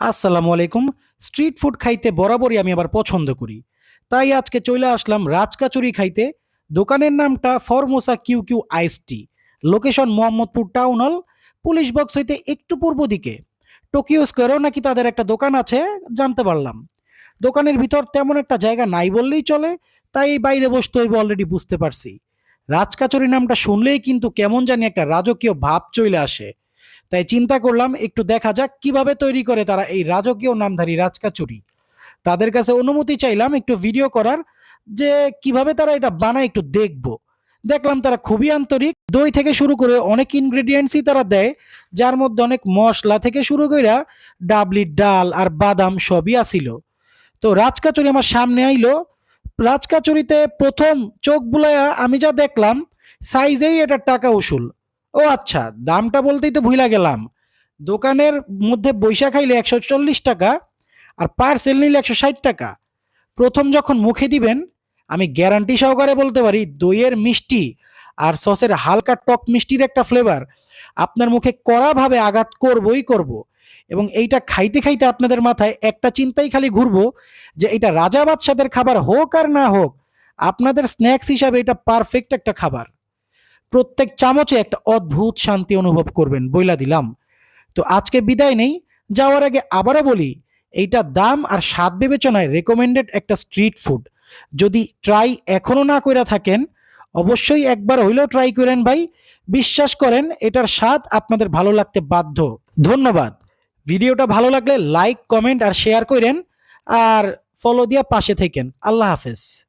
আসসালামু আলাইকুম। Street food খাইতে বরাবরই আমি আবার পছন্দ করি। তাই আজকে চলে আসলাম রাজকাচুরি খাইতে। দোকানের নামটা Formosa Q Q ice tea. Location Mohammadpur town hall, police box হইতে একটু পূর্ব দিকে। টোকিও স্কোয়ারেও নাকি তাদের একটা দোকান আছে, জানতে পারলাম। দোকানের ভিতর তেমন একটা জায়গা নাই বললেই চলে, তাই বাইরে বসতে হইবে অলরেডি বুঝতে পারছি। রাজকাচুরি নামটা শুনলেই কিন্তু কেমন জানি একটা রাজকীয় ভাব চলে আসে। তাই চিন্তা করলাম একটু দেখা যাক কিভাবে তৈরি করে তারা এই রাজকীয় নামধারী রাজকাচুরি। তাদের কাছে অনুমতি চাইলাম একটু ভিডিও করার, যে কিভাবে তারা এটা বানায় একটু দেখব। দেখলাম তারা খুবই আন্তরিক, দই থেকে শুরু করে অনেক ইনগ্রেডিয়েন্টসই তারা দেয়, যার মধ্যে অনেক মশলা থেকে শুরু করে ডাবলি ডাল আর বাদাম সবই আসিল। তো রাজকাচুরি আমার সামনে আইলো। রাজকাচুরিতে প্রথম চোখ বুলাইয়া আমি যা দেখলাম, সাইজেই এটা টাকা উসুল। ও আচ্ছা, দামটা বলতেই তো ভুলা গেলাম। দোকানের মধ্যে বৈশা খাইলে 140 টাকা, আর পার্সেল নিলে 160 টাকা। প্রথম যখন মুখে দিবেন, আমি গ্যারান্টি সহকারে বলতে পারি দইয়ের মিষ্টি আর সসের হালকা টক মিষ্টির একটা ফ্লেভার আপনার মুখে কড়াভাবে আঘাত করবই করব। এবং এইটা খাইতে খাইতে আপনাদের মাথায় একটা চিন্তাই খালি ঘুরবো, যে এটা রাজা বাদশাদের খাবার হোক আর না হোক, আপনাদের স্ন্যাক্স হিসাবে এটা পারফেক্ট একটা খাবার। প্রত্যেক চামচে একটা অদ্ভুত শান্তি অনুভব করবেন, বইলা দিলাম। তো আজকে বিদায় নেই, যাওয়ার আগে আবারও বলি, এইটা দাম আর স্বাদ বিবেচনায় রেকমেন্ডেড একটা স্ট্রিট ফুড। যদি ট্রাই এখনো না কইরা থাকেন, অবশ্যই একবার হইলেও ট্রাই করেন ভাই। বিশ্বাস করেন এটার স্বাদ আপনাদের ভালো লাগতে বাধ্য। ধন্যবাদ। ভিডিওটা ভালো লাগলে লাইক, কমেন্ট আর শেয়ার করেন। আর ফলো দিয়া পাশে থাকেন। আল্লাহ হাফেজ।